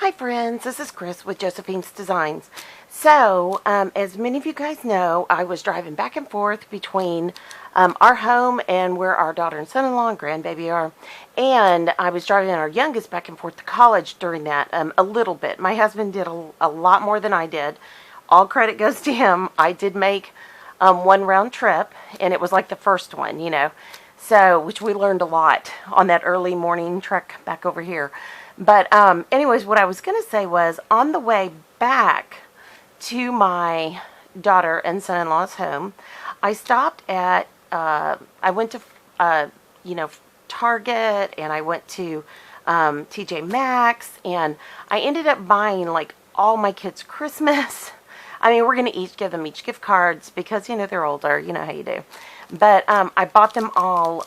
Hi friends, this is Chris with Josephine's Designs. So, as many of you guys know, I was driving back and forth between our home and where our daughter and son-in-law and grandbaby are. And I was driving our youngest back and forth to college during that a little bit. My husband did a lot more than I did. All credit goes to him. I did make one round trip, and it was like the first one, you know. So, which we learned a lot on that early morning trek back over here. But anyways, what I was going to say was on the way back to my daughter and son-in-law's home, I stopped at, I went to, Target, and I went to TJ Maxx, and I ended up buying like all my kids' Christmas. I mean, we're going to each give them each gift cards because, you know, they're older. You know how you do. But I bought them all,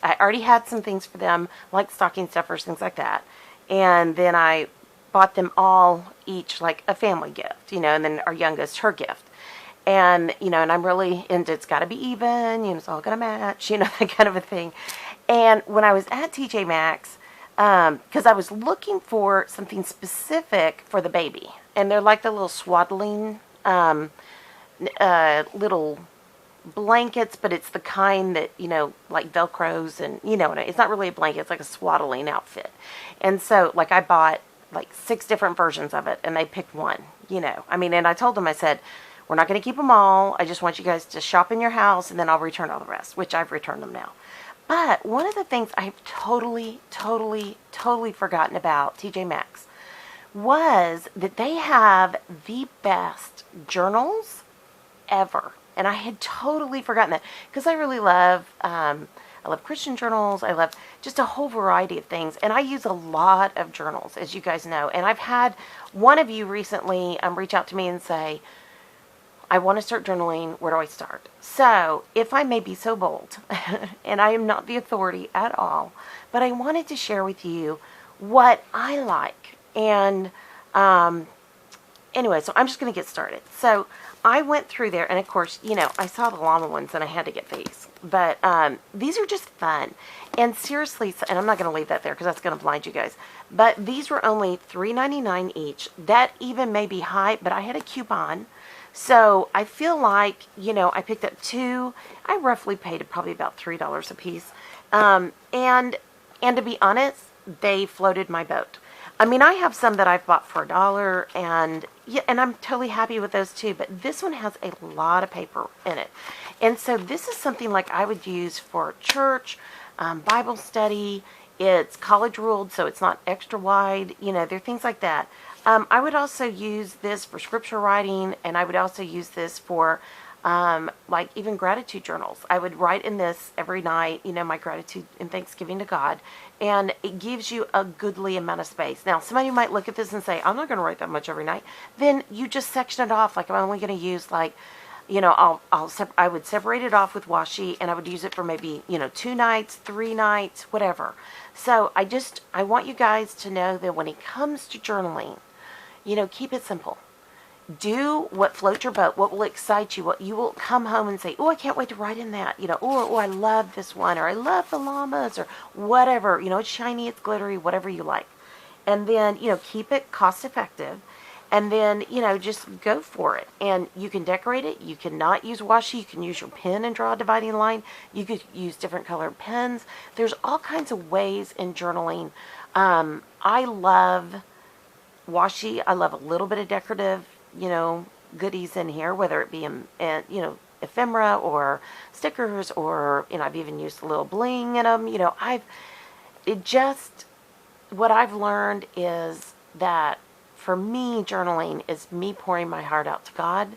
I already had some things for them, like stocking stuffers, things like that. And then I bought them all each like a family gift, you know, and then our youngest, her gift. And, you know, and I'm really into it's got to be even, you know, it's all going to match, you know, that kind of a thing. And when I was at TJ Maxx, because I was looking for something specific for the baby. And they're like the little swaddling little blankets, but it's the kind that, you know, like Velcros, and you know, it's not really a blanket, it's like a swaddling outfit. And so like I bought like 6 different versions of it, and they picked one, you know. I mean, and I told them, I said, we're not going to keep them all. I just want you guys to shop in your house, and then I'll return all the rest, which I've returned them now. But one of the things I've totally forgotten about TJ Maxx was that they have the best journals ever. And I had totally forgotten that because I really love, I love Christian journals. I love just a whole variety of things. And I use a lot of journals, as you guys know. And I've had one of you recently reach out to me and say, I want to start journaling. Where do I start? So if I may be so bold, and I am not the authority at all, but I wanted to share with you what I like. And anyway, so I'm just going to get started. So I went through there, and of course, you know, I saw the llama ones, and I had to get these. But these are just fun. And seriously, and I'm not going to leave that there because that's going to blind you guys. But these were only $3.99 each. That even may be high, but I had a coupon. So I feel like, you know, I picked up 2. I roughly paid probably about $3 a piece. And to be honest, they floated my boat. I mean, I have some that I've bought for $1, and yeah, and I'm totally happy with those too. But this one has a lot of paper in it, and so this is something like I would use for church, Bible study. It's college ruled, so it's not extra wide. You know, there are things like that. I would also use this for scripture writing, and I would also use this for like even gratitude journals. I would write in this every night, you know, my gratitude and thanksgiving to God, and it gives you a goodly amount of space. Now, somebody might look at this and say, I'm not going to write that much every night. Then you just section it off. Like I'm only going to use like, you know, I would separate it off with washi, and I would use it for maybe, you know, 2 nights, 3 nights, whatever. So I want you guys to know that when it comes to journaling, you know, keep it simple. Do what floats your boat, what will excite you, what you will come home and say, oh, I can't wait to write in that, you know, oh, I love this one, or I love the llamas, or whatever, you know, it's shiny, it's glittery, whatever you like. And then, you know, keep it cost effective, and then, you know, just go for it. And you can decorate it. You cannot use washi. You can use your pen and draw a dividing line. You could use different colored pens. There's all kinds of ways in journaling. I love washi. I love a little bit of decorative, you know, goodies in here, whether it be in you know, ephemera or stickers, or, you know, I've even used a little bling in them. You know, what I've learned is that for me, journaling is me pouring my heart out to God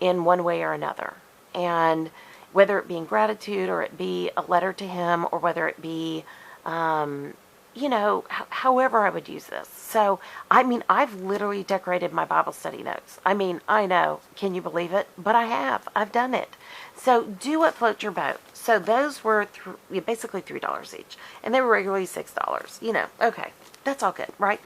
in one way or another. And whether it be in gratitude, or it be a letter to Him, or whether it be, you know, however I would use this. So, I mean, I've literally decorated my Bible study notes. I mean, I know, can you believe it? But I've done it. So do what floats your boat. So those were basically $3 each, and they were regularly $6, you know. Okay, that's all good, right?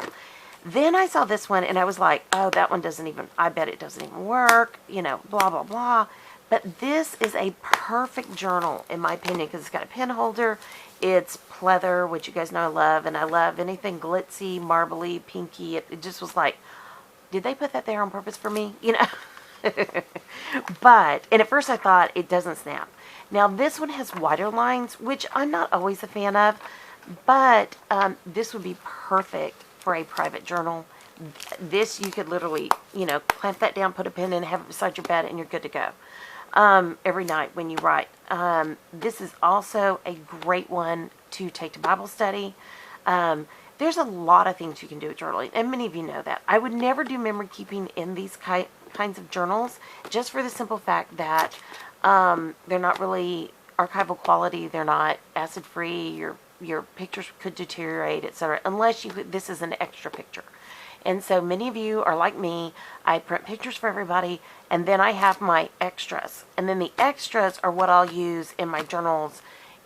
Then I saw this one, and I was like, oh, that one doesn't even, I bet it doesn't even work, you know, blah, blah, blah. But this is a perfect journal, in my opinion, because it's got a pen holder. It's pleather, which you guys know I love, and I love anything glitzy, marbly, pinky. It just was like, did they put that there on purpose for me? You know? But, and at first I thought it doesn't snap. Now this one has wider lines, which I'm not always a fan of, but this would be perfect for a private journal. This, you could literally, you know, clamp that down, put a pen in, have it beside your bed, and you're good to go. Every night when you write. This is also a great one to take to Bible study. There's a lot of things you can do with journaling, and many of you know that. I would never do memory keeping in these kinds of journals, just for the simple fact that they're not really archival quality. They're not acid free. Your pictures could deteriorate, etc. Unless this is an extra picture. And so many of you are like me. I print pictures for everybody, and then I have my extras. And then the extras are what I'll use in my journals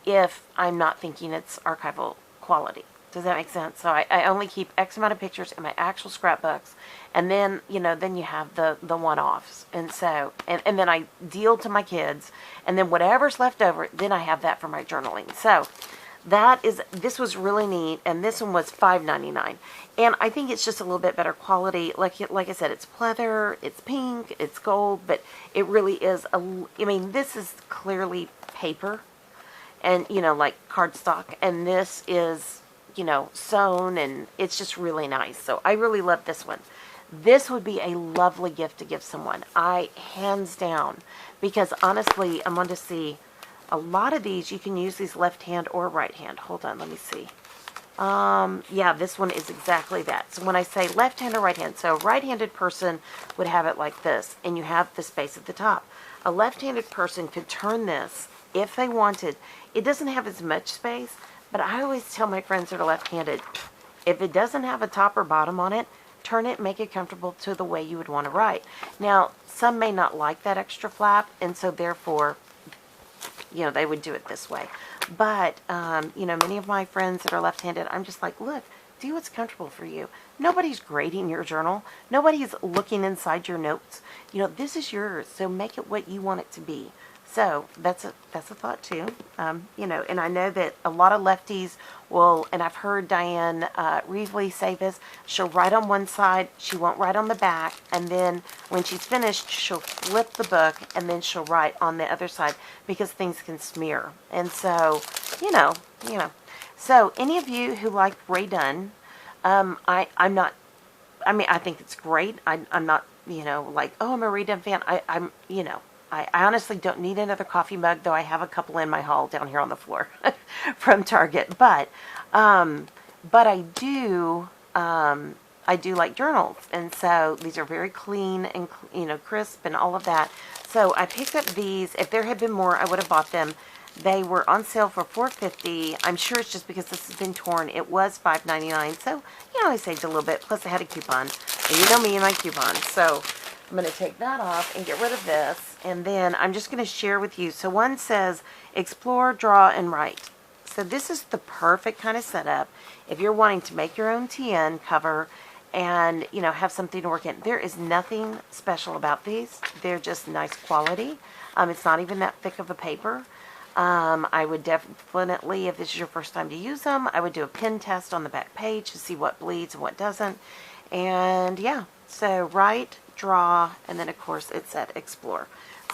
if I'm not thinking it's archival quality. Does that make sense? So I only keep X amount of pictures in my actual scrapbooks, and then, you know, then you have the one-offs. And so, and then I deal to my kids, and then whatever's left over, then I have that for my journaling. So this was really neat, and this one was $5.99, and I think it's just a little bit better quality. Like I said, it's pleather, it's pink, it's gold, but it really is I mean, this is clearly paper, and, you know, like cardstock, and this is, you know, sewn, and it's just really nice. So I really love this one. This would be a lovely gift to give someone, hands down, because honestly, I'm going to see. A lot of these, you can use these left hand or right hand. Hold on, let me see. Yeah, this one is exactly that. So when I say left hand or right hand, so a right-handed person would have it like this, and you have the space at the top. A left-handed person could turn this if they wanted. It doesn't have as much space, but I always tell my friends that are left-handed, if it doesn't have a top or bottom on it, turn it, make it comfortable to the way you would want to write. Now, some may not like that extra flap, and so therefore, you know, they would do it this way. But, you know, many of my friends that are left-handed, I'm just like, look, do what's comfortable for you. Nobody's grading your journal. Nobody's looking inside your notes. You know, this is yours, so make it what you want it to be. So that's a thought too. You know, and I know that a lot of lefties will, and I've heard Diane Reevely say this, she'll write on one side, she won't write on the back, and then when she's finished, she'll flip the book, and then she'll write on the other side, because things can smear. And so, you know. So any of you who like Ray Dunn, I'm not, I mean, I think it's great. I'm not, you know, like, oh, I'm a Ray Dunn fan. I'm, you know, I honestly don't need another coffee mug, though I have a couple in my haul down here on the floor from Target. But I do like journals, and so these are very clean and, you know, crisp and all of that. So I picked up these. If there had been more, I would have bought them. They were on sale for $4.50. I'm sure it's just because this has been torn. It was $5.99, so, you know, I saved a little bit. Plus, I had a coupon, and you know me and my coupons. So I'm going to take that off and get rid of this, and then I'm just going to share with you. So one says, explore, draw, and write. So this is the perfect kind of setup if you're wanting to make your own TN cover and, you know, have something to work in. There is nothing special about these. They're just nice quality. It's not even that thick of a paper. I would definitely, if this is your first time to use them, I would do a pen test on the back page to see what bleeds and what doesn't. And yeah, so write, draw, and then of course it said explore.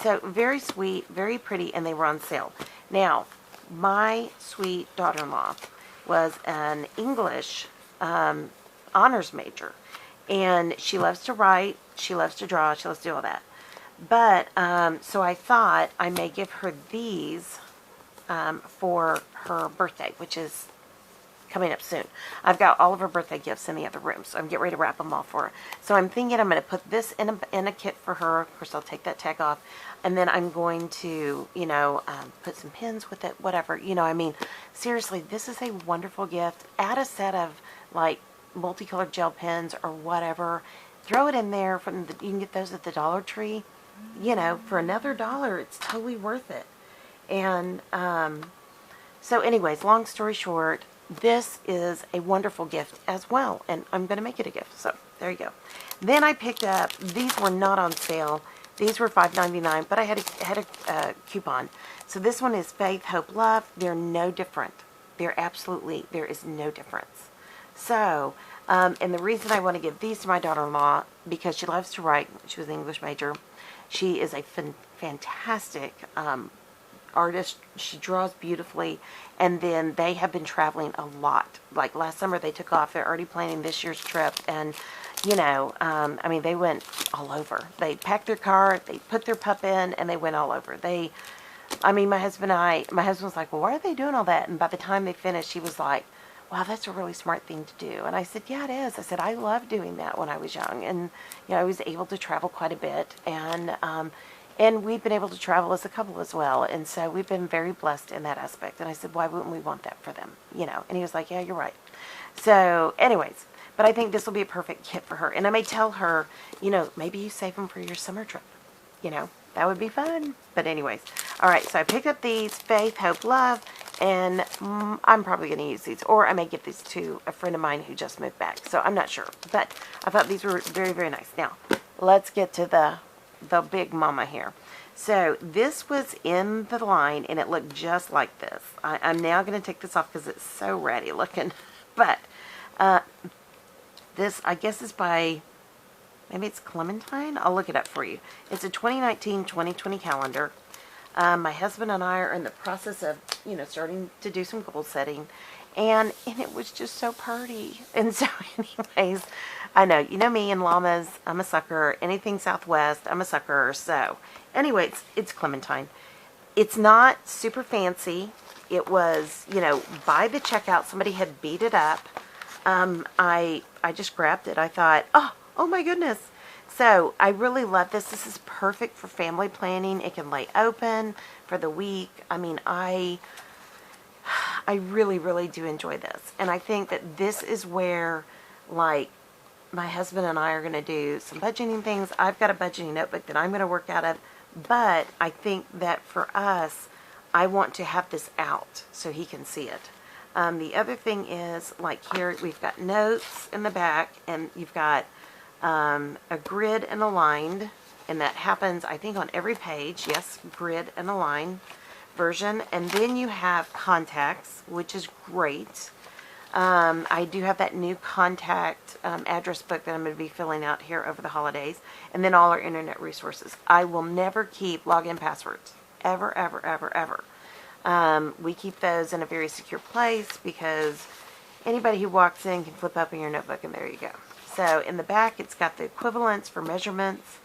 So very sweet, very pretty, and they were on sale. Now, my sweet daughter-in-law was an English honors major, and she loves to write, she loves to draw, she loves to do all that. But, so I thought I may give her these for her birthday, which is coming up soon. I've got all of her birthday gifts in the other room, so I'm getting ready to wrap them all for her. So I'm thinking I'm going to put this in a kit for her. Of course, I'll take that tag off, and then I'm going to, you know, put some pins with it, whatever. You know, I mean, seriously, this is a wonderful gift. Add a set of, like, multicolored gel pens or whatever. Throw it in there. You can get those at the Dollar Tree. You know, for another $1, it's totally worth it. And so anyways, long story short, this is a wonderful gift as well, and I'm going to make it a gift. So there you go. Then I picked up, these were not on sale. These were $5.99, but I had a coupon. So this one is Faith, Hope, Love. They're no different. there is no difference. So, and the reason I want to give these to my daughter-in-law, because she loves to write. She was an English major. She is a fantastic artist. She draws beautifully. And then they have been traveling a lot. Like last summer they took off. They're already planning this year's trip. And, you know, I mean, they went all over. They packed their car, they put their pup in, and they went all over. I mean, my husband was like, well, why are they doing all that? And by the time they finished, he was like, wow, that's a really smart thing to do. And I said, yeah, it is. I said, I loved doing that when I was young. And, you know, I was able to travel quite a bit. And we've been able to travel as a couple as well. And so we've been very blessed in that aspect. And I said, why wouldn't we want that for them? You know, and he was like, yeah, you're right. So anyways, but I think this will be a perfect kit for her. And I may tell her, you know, maybe you save them for your summer trip. You know, that would be fun. But anyways, all right, so I picked up these, Faith, Hope, Love, and I'm probably going to use these. Or I may give these to a friend of mine who just moved back. So I'm not sure. But I thought these were very, very nice. Now, let's get to the big mama here. So this was in the line, and it looked just like this. I'm now going to take this off because it's so ratty looking. But this, I guess, is by, maybe it's Clementine? I'll look it up for you. It's a 2019-2020 calendar. My husband and I are in the process of, you know, starting to do some goal setting. And it was just so pretty. And so anyways, I know, you know me and llamas, I'm a sucker. Anything Southwest, I'm a sucker. So anyways, it's Clementine. It's not super fancy. It was, you know, by the checkout, somebody had beat it up. I just grabbed it. I thought, oh my goodness. So I really love this. This is perfect for family planning. It can lay open for the week. I mean, I really, really do enjoy this. And I think that this is where, like, my husband and I are going to do some budgeting things. I've got a budgeting notebook that I'm going to work out of. But I think that for us, I want to have this out so he can see it. The other thing is, like here, we've got notes in the back, and you've got a grid and a line, and that happens, I think, on every page. Yes, grid and a line version. And then you have contacts, which is great. I do have that new contact address book that I'm going to be filling out here over the holidays. And then all our internet resources. I will never keep login passwords. Ever, ever, ever, ever. We keep those in a very secure place because anybody who walks in can flip open your notebook, and there you go. So in the back, it's got the equivalents for measurements,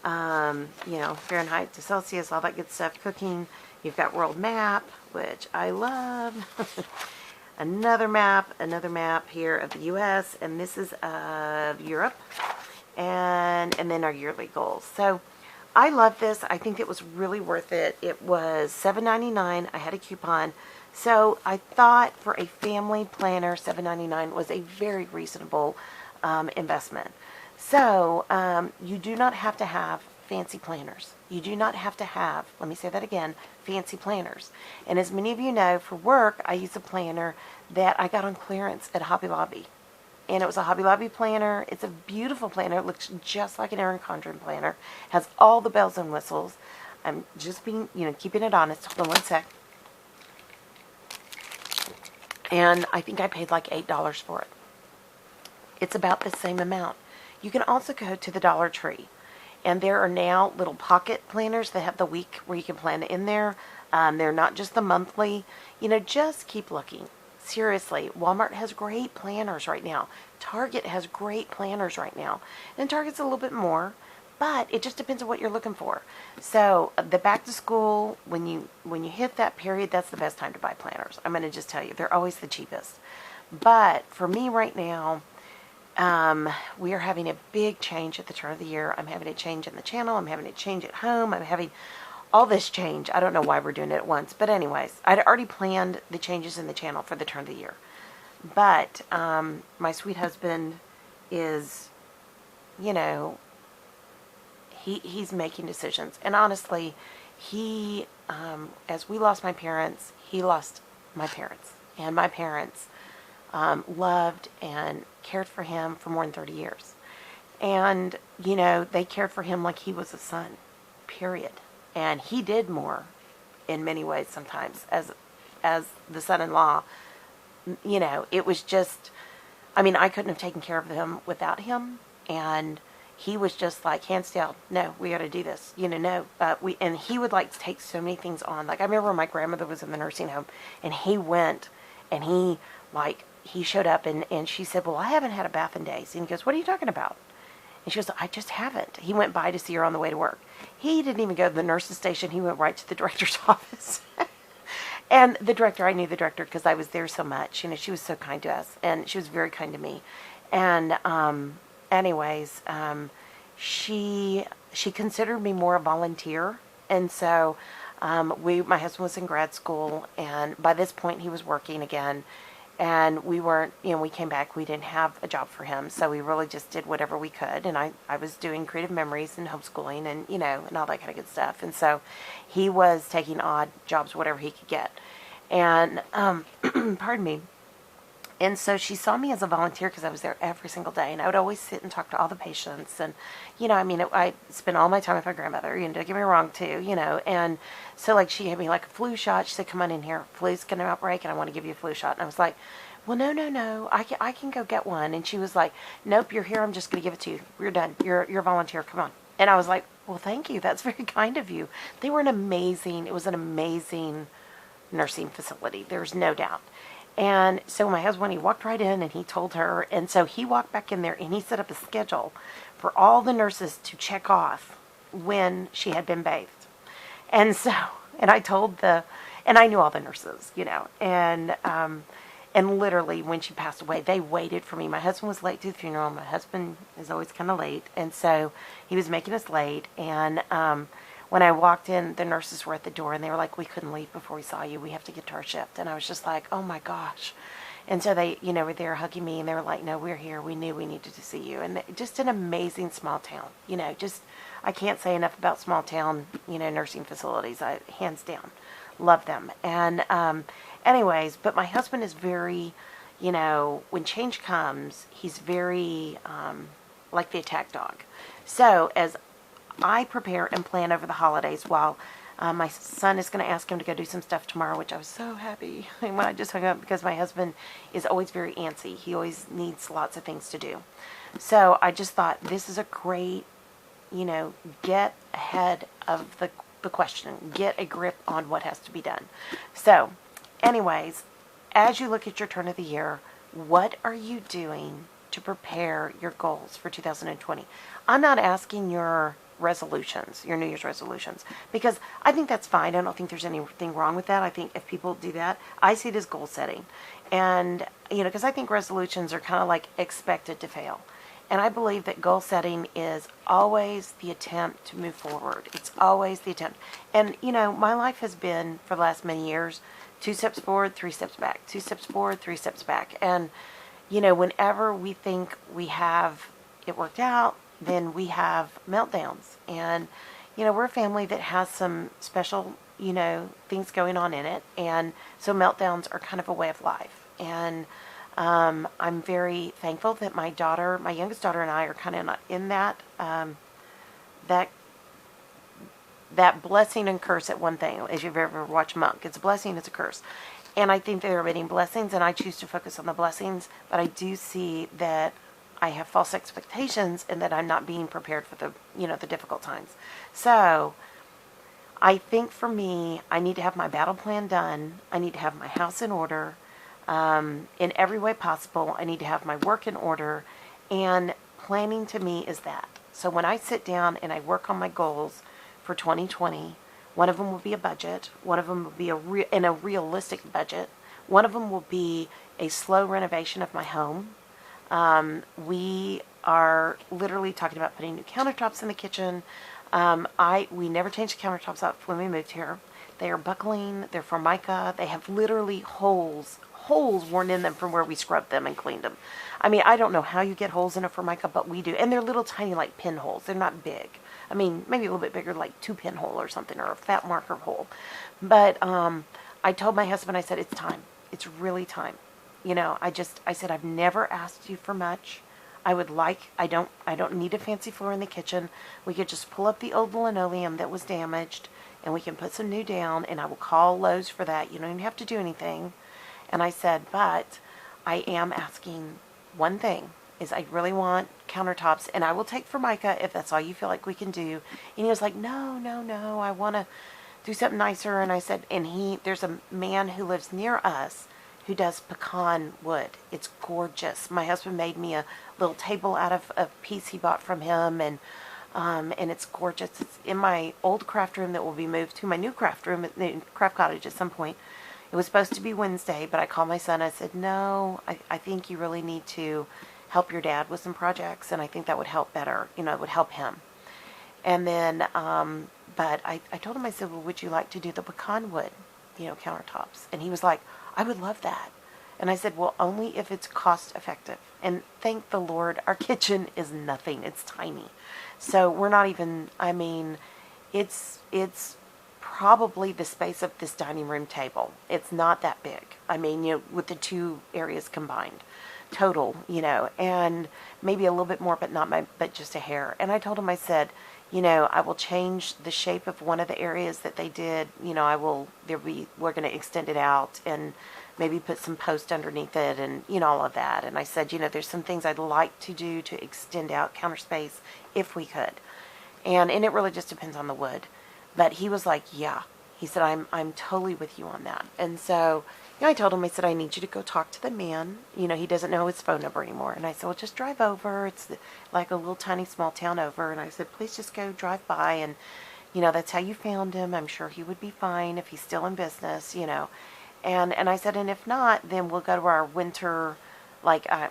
you know, Fahrenheit to Celsius, all that good stuff, cooking. You've got world map, which I love. Another map here of the U.S., and this is of Europe, and then our yearly goals. So I love this. I think it was really worth it. It was $7.99. I had a coupon. So I thought for a family planner, $7.99 was a very reasonable investment. So you do not have to have fancy planners. You do not have to have, let me say that again, fancy planners. And as many of you know, for work, I use a planner that I got on clearance at Hobby Lobby. And it was a Hobby Lobby planner. It's a beautiful planner. It looks just like an Erin Condren planner. Has all the bells and whistles. I'm just being, you know, keeping it honest. Hold on one sec. And I think I paid like $8 for it. It's about the same amount. You can also go to the Dollar Tree. And there are now little pocket planners that have the week where you can plan in there. They're not just the monthly. You know, just keep looking. Seriously, Walmart has great planners right now. Target has great planners right now. And Target's a little bit more, but it just depends on what you're looking for. So the back to school, when you hit that period, that's the best time to buy planners. I'm going to just tell you, they're always the cheapest. But for me right now, we are having a big change at the turn of the year. I'm having a change in the channel. I'm having a change at home. I'm having all this change. I don't know why we're doing it at once. But anyways, I'd already planned the changes in the channel for the turn of the year. But my sweet husband is, you know, he's making decisions. And honestly, he, as we lost my parents, he lost my parents. And my parents loved and cared for him for more than 30 years. And, you know, they cared for him like he was a son, period. And he did more in many ways sometimes as the son-in-law you know, it was just, I mean, I couldn't have taken care of them without him. And he was just like, hands down, no, we got to do this. You know, no, and he would like take so many things on. Like, I remember my grandmother was in the nursing home, and he went, and he showed up, and she said, well, I haven't had a bath in days. And he goes, what are you talking about? And she goes, I just haven't. He went by to see her on the way to work. He didn't even go to the nurse's station. He went right to the director's office. And the director, I knew the director because I was there so much. You know, she was so kind to us, and she was very kind to me. And anyways, she considered me more a volunteer, and so my husband was in grad school, and by this point he was working again, and we weren't, you know, we came back, we didn't have a job for him, so we really just did whatever we could, and I was doing creative memories and homeschooling and, you know, and all that kind of good stuff, and so he was taking odd jobs, whatever he could get, and, pardon me. And so she saw me as a volunteer because I was there every single day. And I would always sit and talk to all the patients. And, you know, I mean, I spent all my time with my grandmother. You know, don't get me wrong, too, you know. And so, like, she gave me, like, a flu shot. She said, come on in here. Flu's going to outbreak, and I want to give you a flu shot. And I was like, well, no. I can go get one. And she was like, nope, you're here. I'm just going to give it to you. You're done. You're a volunteer. Come on. And I was like, well, thank you. That's very kind of you. It was an amazing nursing facility. There's no doubt. And so my husband, he walked right in and he told her, and so he walked back in there and he set up a schedule for all the nurses to check off when she had been bathed. And so, and I knew all the nurses, you know, and literally when she passed away, they waited for me. My husband was late to the funeral. My husband is always kind of late. And so he was making us late. And, when I walked in, the nurses were at the door, and they were like, we couldn't leave before we saw you. We have to get to our shift. And I was just like, oh, my gosh. And so they, you know, were there hugging me, and they were like, no, we're here. We knew we needed to see you. And just an amazing small town. You know, just, I can't say enough about small town, you know, nursing facilities. Hands down, love them. And anyways, but my husband is very, you know, when change comes, he's very like the attack dog. So as I prepare and plan over the holidays while my son is going to ask him to go do some stuff tomorrow, which I was so happy when I just hung up because my husband is always very antsy. He always needs lots of things to do. So I just thought this is a great, you know, get ahead of the question. Get a grip on what has to be done. So anyways, as you look at your turn of the year, what are you doing to prepare your goals for 2020? I'm not asking your resolutions, your New Year's resolutions, because I think that's fine. I don't think there's anything wrong with that. I think if people do that, I see it as goal setting. And, you know, because I think resolutions are kind of like expected to fail. And I believe that goal setting is always the attempt to move forward. It's always the attempt. And, you know, my life has been, for the last many years, 2 steps forward, 3 steps back, 2 steps forward, 3 steps back. And, you know, whenever we think we have it worked out, then we have meltdowns. And, you know, we're a family that has some special, you know, things going on in it. And so meltdowns are kind of a way of life. And I'm very thankful that my youngest daughter and I are kind of not in that, that blessing and curse at one thing, as you've ever watched Monk. It's a blessing, it's a curse. And I think there are many blessings, and I choose to focus on the blessings, but I do see that I have false expectations and that I'm not being prepared for the, you know, the difficult times. So I think for me, I need to have my battle plan done. I need to have my house in order. In every way possible, I need to have my work in order. And planning to me is that. So when I sit down and I work on my goals for 2020, one of them will be a budget. One of them will be in a realistic budget. One of them will be a slow renovation of my home. We are literally talking about putting new countertops in the kitchen. We never changed the countertops up when we moved here. They are buckling, they're Formica, they have literally holes worn in them from where we scrubbed them and cleaned them. I mean, I don't know how you get holes in a Formica, but we do. And they're little tiny like pinholes. They're not big. I mean, maybe a little bit bigger, like 2 pinhole or something, or a fat marker hole. But I told my husband, I said, it's time. It's really time. You know, I said, I've never asked you for much. I don't need a fancy floor in the kitchen. We could just pull up the old linoleum that was damaged, and we can put some new down, and I will call Lowe's for that. You don't even have to do anything. And I said, but I am asking one thing, is I really want countertops, and I will take Formica if that's all you feel like we can do. And he was like, no, no, no, I want to do something nicer. And I said, there's a man who lives near us who does pecan wood. It's gorgeous. My husband made me a little table out of a piece he bought from him, and it's gorgeous. It's in my old craft room that will be moved to my new craft room at the craft cottage at some point. It was supposed to be Wednesday, but I called my son. I said, no, I think you really need to help your dad with some projects, and I think that would help better. It would help him. And then, but I told him, I said, well, would you like to do the pecan wood, countertops? And he was like, I would love that. And I said, well, only if it's cost effective. And thank the Lord, our kitchen is nothing. It's tiny. So we're not even, it's probably the space of this dining room table. It's not that big. With the two areas combined. Total, and maybe a little bit more, but just a hair. And I told him, I said, I will change the shape of one of the areas that they did. We're going to extend it out and maybe put some posts underneath it and, all of that. And I said, there's some things I'd like to do to extend out counter space if we could. And it really just depends on the wood. But he was like, yeah. He said, I'm totally with you on that. And so, I told him, I said, I need you to go talk to the man. He doesn't know his phone number anymore. And I said, well, just drive over. It's like a little tiny small town over. And I said, please just go drive by. And, that's how you found him. I'm sure he would be fine if he's still in business, And I said, and if not, then we'll go to our winter,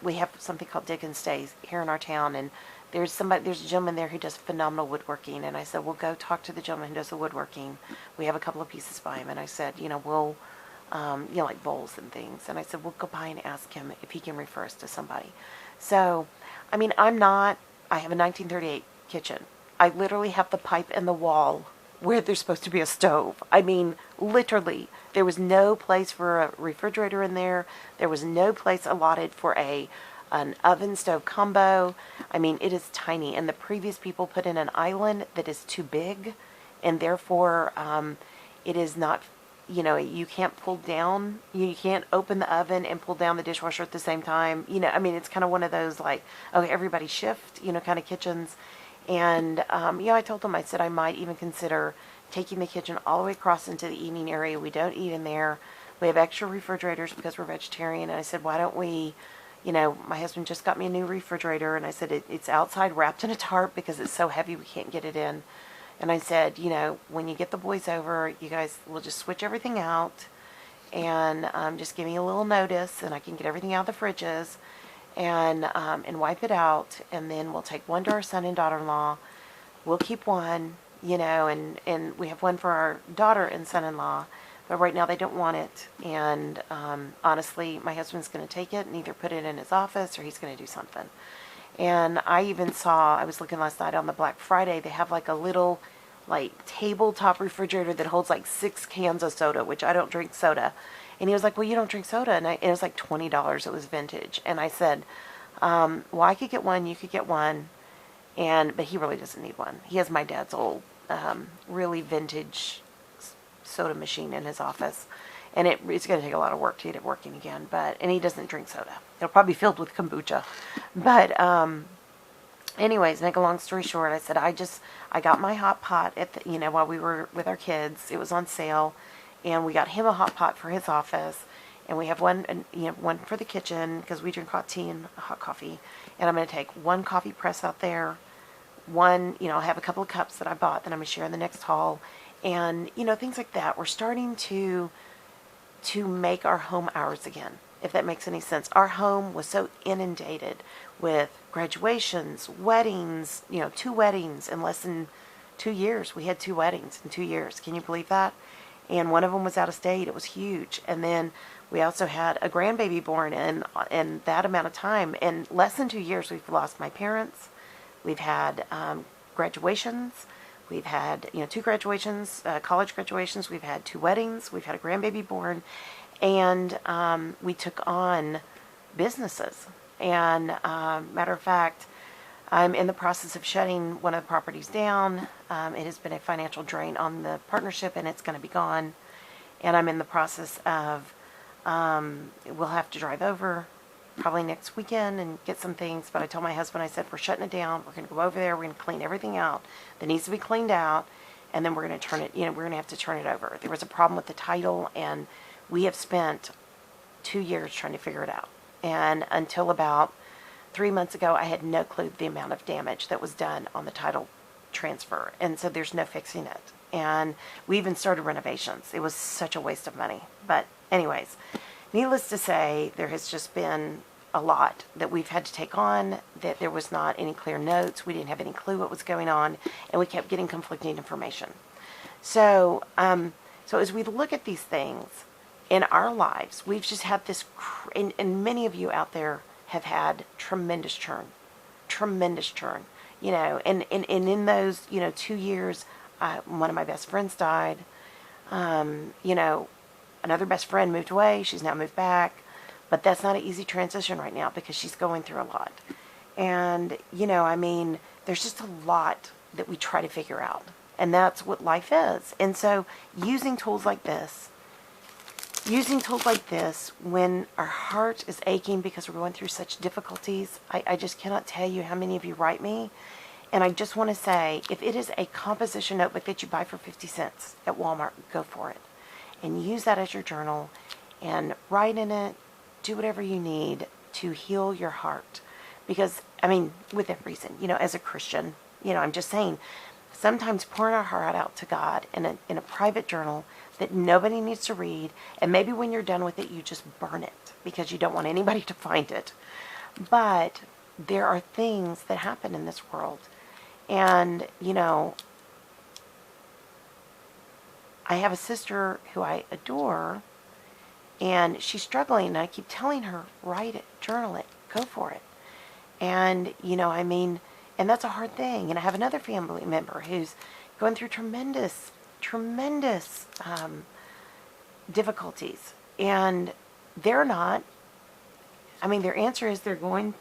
we have something called Dig and Stays here in our town. And there's a gentleman there who does phenomenal woodworking. And I said, we'll go talk to the gentleman who does the woodworking. We have a couple of pieces by him. And I said, we'll, like bowls and things. And I said, we'll go by and ask him if he can refer us to somebody. So, I have a 1938 kitchen. I literally have the pipe in the wall where there's supposed to be a stove. Literally, there was no place for a refrigerator in there. There was no place allotted for an oven stove combo. It is tiny. And the previous people put in an island that is too big, and therefore it is not, you can't pull down, you can't open the oven and pull down the dishwasher at the same time. It's kind of one of those okay, everybody shift, kind of kitchens. And, I told them, I said, I might even consider taking the kitchen all the way across into the eating area. We don't eat in there. We have extra refrigerators because we're vegetarian. And I said, why don't we, my husband just got me a new refrigerator. And I said, it's outside wrapped in a tarp because it's so heavy we can't get it in. And I said, when you get the boys over, you guys will just switch everything out and just give me a little notice, and I can get everything out of the fridges and wipe it out. And then we'll take one to our son and daughter-in-law. We'll keep one, and we have one for our daughter and son-in-law. But right now they don't want it. And honestly, my husband's going to take it and either put it in his office or he's going to do something. And I even I was looking last night on the Black Friday, they have a little tabletop refrigerator that holds 6 cans of soda, which I don't drink soda. And he was like, well, you don't drink soda. And it was $20. It was vintage. And I said, well, I could get one, you could get one. But he really doesn't need one. He has my dad's old, really vintage soda machine in his office. And it's going to take a lot of work to get it working again. And he doesn't drink soda. It'll probably be filled with kombucha. But anyways, make a long story short, I said, I got my hot pot while we were with our kids. It was on sale. And we got him a hot pot for his office. And we have one for the kitchen because we drink hot tea and hot coffee. And I'm going to take one coffee press out there. One, I have a couple of cups that I bought that I'm going to share in the next haul. And, things like that. We're starting to make our home ours again, if that makes any sense. Our home was so inundated with graduations, weddings, 2 weddings in less than 2 years. We had 2 weddings in 2 years. Can you believe that? And one of them was out of state. It was huge. And then we also had a grandbaby born in that amount of time. In less than 2 years, we've lost my parents. We've had graduations. We've had, 2 graduations, college graduations. We've had 2 weddings. We've had a grandbaby born. And we took on businesses. And matter of fact, I'm in the process of shutting one of the properties down. It has been a financial drain on the partnership, and it's going to be gone. And I'm in the process of We'll have to drive over probably next weekend and get some things. But I told my husband, I said, we're shutting it down. We're going to go over there. We're going to clean everything out that needs to be cleaned out. And then we're going to turn it, we're going to have to turn it over. There was a problem with the title, and we have spent 2 years trying to figure it out. And until about 3 months ago, I had no clue the amount of damage that was done on the title transfer. And so there's no fixing it. And we even started renovations. It was such a waste of money. But anyways, needless to say, there has just been a lot that we've had to take on, that there was not any clear notes. We didn't have any clue what was going on, and we kept getting conflicting information. So, so as we look at these things in our lives, we've just had this, and many of you out there have had tremendous churn, and in those, 2 years, one of my best friends died, another best friend moved away. She's now moved back. But that's not an easy transition right now because she's going through a lot. And, there's just a lot that we try to figure out. And that's what life is. And so using tools like this, when our heart is aching because we're going through such difficulties, I just cannot tell you how many of you write me. And I just want to say, if it is a composition notebook that you buy for 50 cents at Walmart, go for it. And use that as your journal and write in it. Do whatever you need to heal your heart. Because, within reason, as a Christian, I'm just saying, sometimes pouring our heart out to God in a private journal that nobody needs to read, and maybe when you're done with it, you just burn it because you don't want anybody to find it. But there are things that happen in this world. And, I have a sister who I adore, and she's struggling, and I keep telling her, write it, journal it, go for it. And, and that's a hard thing. And I have another family member who's going through tremendous difficulties. And they're not, their answer is they're going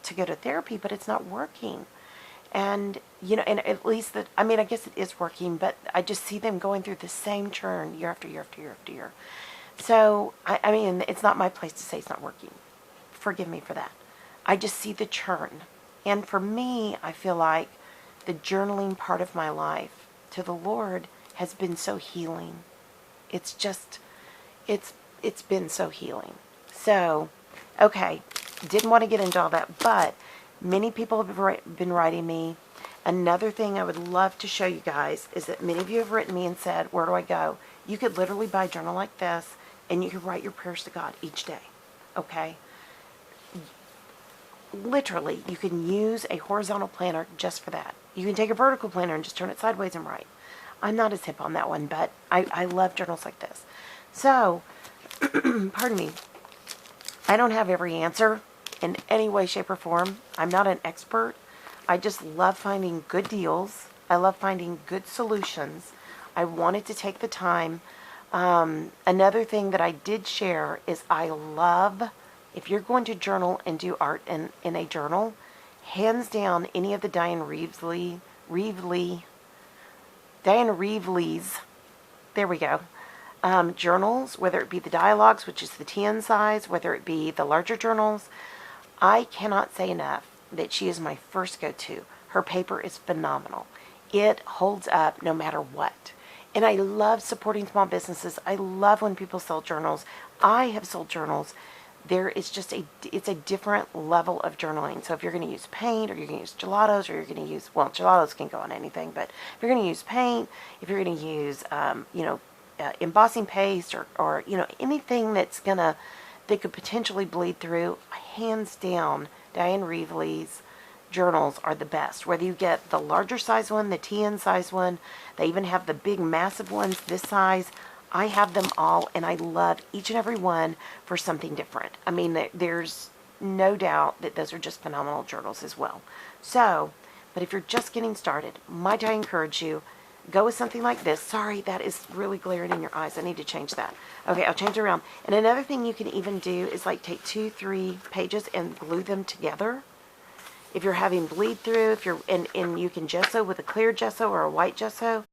to go to therapy, but it's not working. And, and at least that, I guess it is working, but I just see them going through the same churn year after year after year after year. So, it's not my place to say it's not working. Forgive me for that. I just see the churn. And for me, I feel like the journaling part of my life to the Lord has been so healing. It's been so healing. So, okay, didn't want to get into all that, but many people have been writing me. Another thing I would love to show you guys is that many of you have written me and said, where do I go? You could literally buy a journal like this, and you could write your prayers to God each day, okay? Literally, you can use a horizontal planner just for that. You can take a vertical planner and just turn it sideways and write. I'm not as hip on that one, but I love journals like this. So, pardon me, I don't have every answer in any way, shape, or form. I'm not an expert. I just love finding good deals. I love finding good solutions. I wanted to take the time. Another thing that I did share is I love, if you're going to journal and do art in a journal, hands down, any of the Diane Reevely's, there we go, journals, whether it be the dialogues, which is the TN size, whether it be the larger journals, I cannot say enough that she is my first go-to. Her paper is phenomenal. It holds up no matter what. And I love supporting small businesses. I love when people sell journals. I have sold journals. There is just it's a different level of journaling. So if you're going to use paint, or you're going to use gelatos, or you're going to use, well, gelatos can go on anything, but if you're going to use paint, if you're going to use, embossing paste, or anything that could potentially bleed through, hands down, Diane Reevely's journals are the best. Whether you get the larger size one, the TN size one, they even have the big massive ones this size. I have them all, and I love each and every one for something different. There's no doubt that those are just phenomenal journals as well. So, but if you're just getting started, might I encourage you, go with something like this. Sorry, that is really glaring in your eyes. I need to change that. Okay, I'll change it around. And another thing you can even do is like take 2-3 pages and glue them together. If you're having bleed through, and you can gesso with a clear gesso or a white gesso,